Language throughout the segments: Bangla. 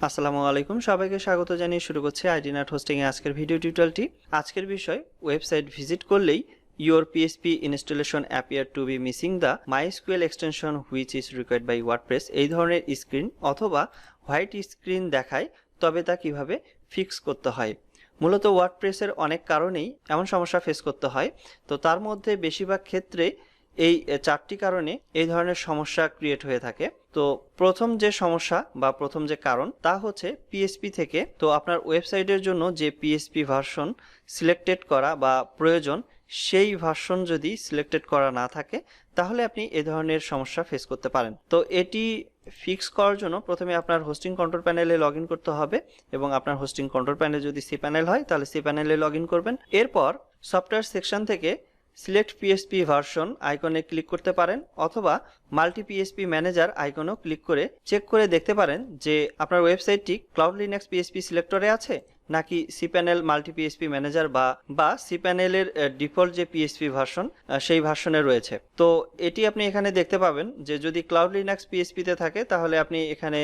আসসালামু আলাইকুম, সবাইকে স্বাগত জানিয়ে শুরু করছি আইডিনাট হোস্টিং এ আজকের ভিডিও টিউটোরিয়ালটি। আজকের বিষয়, ওয়েবসাইট ভিজিট করলেই your PHP installation appear to be missing the MySQL extension which is required by WordPress। এই ধরনের স্ক্রিন অথবা হোয়াইট স্ক্রিন দেখায়, তবে তা কিভাবে ফিক্স করতে হয়। মূলত ওয়ার্ডপ্রেসের অনেক কারণেই এমন সমস্যা ফেস করতে হয়, তো তার মধ্যে বেশিরভাগ ক্ষেত্রে এই চারটি কারণে এই ধরনের সমস্যা ক্রিয়েট হয়ে থাকে। তো প্রথম যে সমস্যা বা প্রথম যে কারণ তা হচ্ছে পিএসপি থেকে। তো আপনার ওয়েবসাইটের জন্য যে পিএসপি ভার্সন সিলেক্টেড করা বা প্রয়োজন, সেই ভার্সন যদি সিলেক্টেড করা না থাকে তাহলে আপনি এ ধরনের সমস্যা ফেস করতে পারেন। তো এটি ফিক্স করার জন্য প্রথমে আপনার হোস্টিং কন্ট্রোল প্যানেলে লগ ইন করতে হবে, এবং আপনার হোস্টিং কন্ট্রোল প্যানেল যদি সি প্যানেল হয় তাহলে সি প্যানেলে লগ ইন করবেন। এরপর সফটওয়্যার সেকশন থেকে সিলেক্ট পিএসপি ভার্সন আইকনে ক্লিক করতে পারেন, অথবা মাল্টি পিএসপি ম্যানেজার আইকনেও ক্লিক করে চেক করে দেখতে পারেন যে আপনার ওয়েবসাইটটি ক্লাউড লিনাক্স পিএসপি সিলেক্টরে আছে নাকি C panel multi PSP manager বা সি প্যানেলের ডিফল্ট যে পিএসপি ভার্সন সেই ভার্সনে রয়েছে। তো এটি আপনি এখানে দেখতে পাবেন যে যদি ক্লাউড লিনাক্স পিএসপিতে থাকে তাহলে আপনি এখানে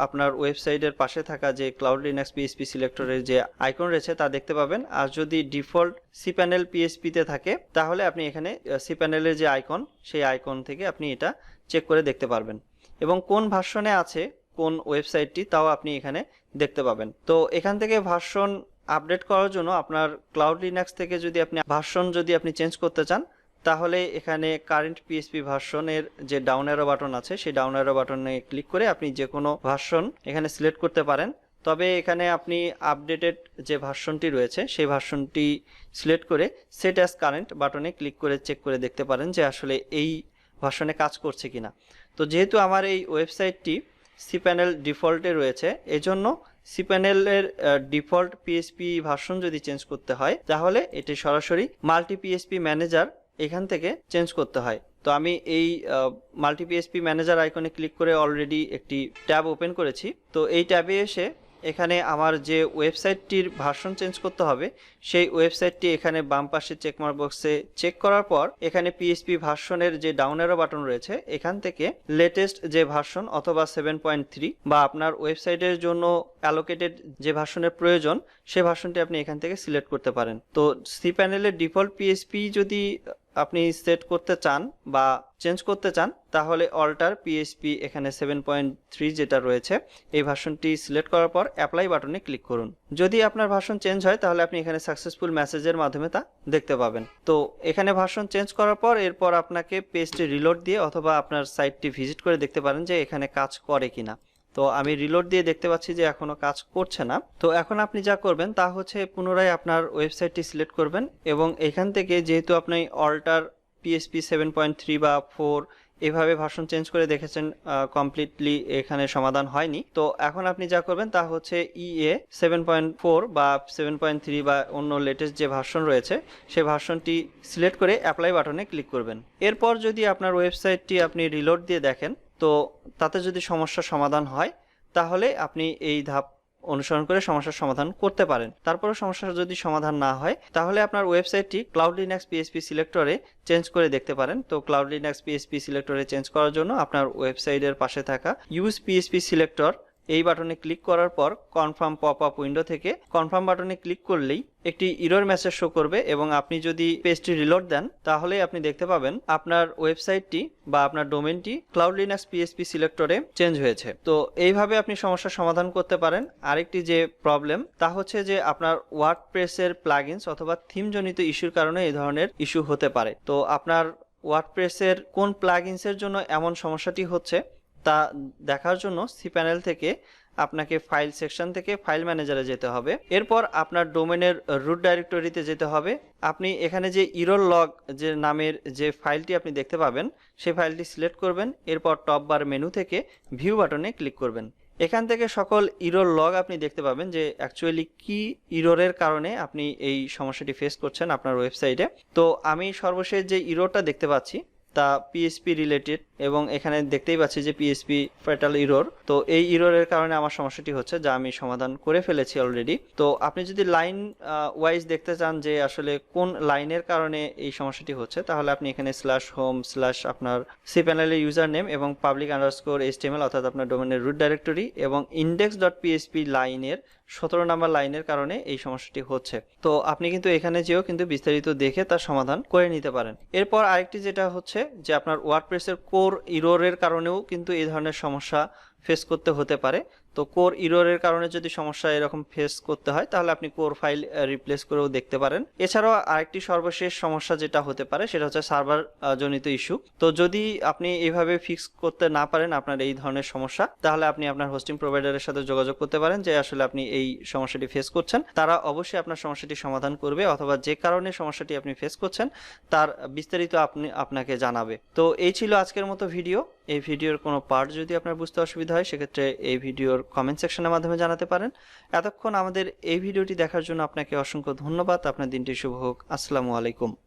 আপনার ওয়েবসাইটের পাশে থাকা যে ক্লাউড লিনাক্স পিএসপি সিলেক্টরের যে আইকন রয়েছে তা দেখতে পাবেন। আর যদি ডিফল্ট সি প্যানেল পিএসপিতে থাকে তাহলে আপনি এখানে সি প্যানেলের যে আইকন, সেই আইকন থেকে আপনি এটা চেক করে দেখতে পারবেন, এবং কোন ভার্সনে আছে কোন ওয়েবসাইটটি তাও আপনি এখানে দেখতে পাবেন। তো এখান থেকে ভার্সন আপডেট করার জন্য আপনার ক্লাউড লিনাক্স থেকে যদি আপনি চেঞ্জ করতে চান তাহলে এখানে কারেন্ট পিএসপি ভার্সনের যে ডাউন অ্যারো বাটন আছে সেই ডাউন অ্যারো বাটনে ক্লিক করে আপনি যে কোনো ভার্সন এখানে সিলেক্ট করতে পারেন। তবে এখানে আপনি আপডেটেড যে ভার্সনটি রয়েছে সেই ভার্সনটি সিলেক্ট করে সেট অ্যাজ কারেন্ট বাটনে ক্লিক করে চেক করে দেখতে পারেন যে আসলে এই ভার্সনে কাজ করছে কিনা। তো যেহেতু আমার এই ওয়েবসাইটটি সি প্যানেল ডিফল্টে রয়েছে, এজন্য সি প্যানেলের ডিফল্ট পিএসপি ভার্সন যদি চেঞ্জ করতে হয় তাহলে এটি সরাসরি মাল্টি পিএসপি ম্যানেজার এখান থেকে চেঞ্জ করতে হয়। তো আমি এই মাল্টি পিএসপি ম্যানেজার আইকনে ক্লিক করে অলরেডি একটি ট্যাব ওপেন করেছি। তো এই ট্যাবে এসে এখানে আমার যে ওয়েবসাইটটির ভার্সন চেঞ্জ করতে হবে সেই ওয়েবসাইটটি এখানে বাম পাশে চেকমার্ক বক্সে চেক করার পর এখানে পিএসপি ভার্সনের যে ডাউন অ্যারো বাটন রয়েছে এখান থেকে লেটেস্ট যে ভার্সন অথবা 7.3 বা আপনার ওয়েবসাইটের জন্য অ্যালোকেটেড যে ভার্সনের প্রয়োজন সেই ভার্সনটি আপনি এখান থেকে সিলেক্ট করতে পারেন। তো সি প্যানেলের ডিফল্ট পিএসপি যদি আপনি সেট করতে চান বা চেঞ্জ করতে চান তাহলে অল্টার পিএসপি এখানে 7.3 যেটা রয়েছে এই ভার্সনটি সিলেক্ট করার পর অ্যাপ্লাই বাটনে ক্লিক করুন। যদি আপনার ভার্সন চেঞ্জ হয় তাহলে আপনি এখানে সাকসেসফুল মেসেজের মাধ্যমে তা দেখতে পাবেন। তো এখানে ভার্সন চেঞ্জ করার পর এরপর আপনাকে পেজটি রিলোড দিয়ে অথবা আপনার সাইটটি ভিজিট করে দেখতে পারেন যে এখানে কাজ করে কিনা। তো আমি রিলোড দিয়ে দেখতে পাচ্ছি যে এখনো কাজ করছে না। তো এখন আপনি যা করবেন তা হচ্ছে পুনরায় আপনার ওয়েবসাইটটি সিলেক্ট করবেন, এবং এখান থেকে যেহেতু আপনি অল্টার পিএসপি 7.3 বা 4 এভাবে ভার্সন চেঞ্জ করে দেখেছেন, কমপ্লিটলি এখানে সমাধান হয়নি। তো এখন আপনি যা করবেন তা হচ্ছে ইএ 7.4 বা 7.3 বা অন্য লেটেস্ট যে ভার্সন রয়েছে সেই ভার্সনটি সিলেক্ট করে অ্যাপ্লাই বাটনে ক্লিক করবেন। এরপর যদি আপনার ওয়েবসাইটটি আপনি রিলোড দিয়ে দেখেন তো তাতে যদি সমস্যার সমাধান হয় তাহলে আপনি এই ধাপ অনুসরণ করে সমস্যার সমাধান করতে পারেন। তারপরে সমস্যার যদি সমাধান না হয় তাহলে আপনার ওয়েবসাইটটি ক্লাউড লিনাক্স পিএসপি সিলেক্টরে চেঞ্জ করে দেখতে পারেন। তো ক্লাউড লিনাক্স পিএসপি সিলেক্টরে চেঞ্জ করার জন্য আপনার ওয়েবসাইটের পাশে থাকা ইউজ পিএসপি সিলেক্টর এই বাটনে ক্লিক করার পর কনফার্ম পপ আপ উইন্ডো থেকে কনফার্ম বাটনে ক্লিক করলেই একটি এরর মেসেজ শো করবে, এবং আপনি যদি পেজটি রিলোড দেন তাহলে আপনি দেখতে পাবেন আপনার ওয়েবসাইটটি বা আপনার ডোমেনটি ক্লাউড লিনাক্স পিএসপি সিলেক্টরে চেঞ্জ হয়েছে। তো এইভাবে আপনি সমস্যার সমাধান করতে পারেন। আরেকটি যে প্রবলেম তা হচ্ছে যে আপনার ওয়ার্ডপ্রেসের প্লাগইনস অথবা থিম জনিত ইস্যুর কারণে এই ধরনের ইস্যু হতে পারে। তো আপনার ওয়ার্ডপ্রেসের কোন প্লাগইনসের জন্য এমন সমস্যাটি হচ্ছে তা দেখার জন্য সি প্যানেল থেকে আপনাকে ফাইল সেকশন থেকে ফাইল ম্যানেজারে যেতে হবে। এরপর আপনার ডোমেনের রুট ডাইরেক্টরিতে যেতে হবে। আপনি এখানে যে ইরর লগ যে নামের যে ফাইলটি আপনি দেখতে পাবেন সেই ফাইলটি সিলেক্ট করবেন। এরপর টপ বার মেনু থেকে ভিউ বাটনে ক্লিক করবেন। এখান থেকে সকল ইরর লগ আপনি দেখতে পাবেন যে অ্যাকচুয়ালি কি ইররের কারণে আপনি এই সমস্যাটি ফেস করছেন আপনার ওয়েবসাইটে। তো আমি সর্বশেষ যে ইররটা দেখতে পাচ্ছি তা পিএইচপি রিলেটেড, এবং এখানে দেখতেই পাচ্ছি যে পিএইচপি ফ্যাটাল ইরর। তো এই ইররের কারণে আমার সমস্যাটি হচ্ছে, যা আমি সমাধান করে ফেলেছি অলরেডি। তো আপনি যদি লাইন ওয়াইজ দেখতে চান যে আসলে কোন লাইনের কারণে এই সমস্যাটি হচ্ছে, তাহলে আপনি এখানে /home/ আপনার cPanel-এর ইউজার নেম এবং public_html অর্থাৎ আপনার ডোমেনের রুট ডাইরেক্টরি এবং index.php লাইনের 17 নম্বর লাইনের কারণে এই সমস্যাটি হচ্ছে। তো আপনি কিন্তু এখানে যেও কিন্তু বিস্তারিত দেখে তার সমাধান করে নিতে পারেন। এরপর আরেকটি যেটা হচ্ছে যে আপনার ওয়ার্ডপ্রেসের কোর ইররের কারণেও কিন্তু এই ধরনের সমস্যা ফেস করতে হতে পারে। তো কোর ইররের কারণে যদি সমস্যা এরকম ফেস করতে হয়, তাহলে আপনি কোর ফাইল রিপ্লেস করেও দেখতে পারেন। এছাড়াও আরেকটি সর্বশেষ সমস্যা যেটা হতে পারে সেটা হচ্ছে সার্ভার জনিত ইস্যু। তো যদি আপনি এইভাবে ফিক্স করতে না পারেন আপনার এই ধরনের সমস্যা, তাহলে আপনি আপনার হোস্টিং প্রোভাইডারের সাথে যোগাযোগ করতে পারেন যে আসলে আপনি এই সমস্যাটি ফেস করছেন। তারা অবশ্যই আপনার সমস্যাটি সমাধান করবে, অথবা যে কারণে সমস্যাটি আপনি ফেস করছেন তার বিস্তারিত আপনাকে জানাবে। তো এই ছিল আজকের মতো ভিডিও। এই ভিডিওর কোনো পার্ট যদি আপনার বুঝতে অসুবিধা হয়, সেক্ষেত্রে এই ভিডিওর কমেন্ট সেকশনের মাধ্যমে জানাতে পারেন। এতক্ষণ আমাদের এই ভিডিওটি দেখার জন্য আপনাকে অসংখ্য ধন্যবাদ। আপনার দিনটি শুভ হোক। আসসালামু আলাইকুম।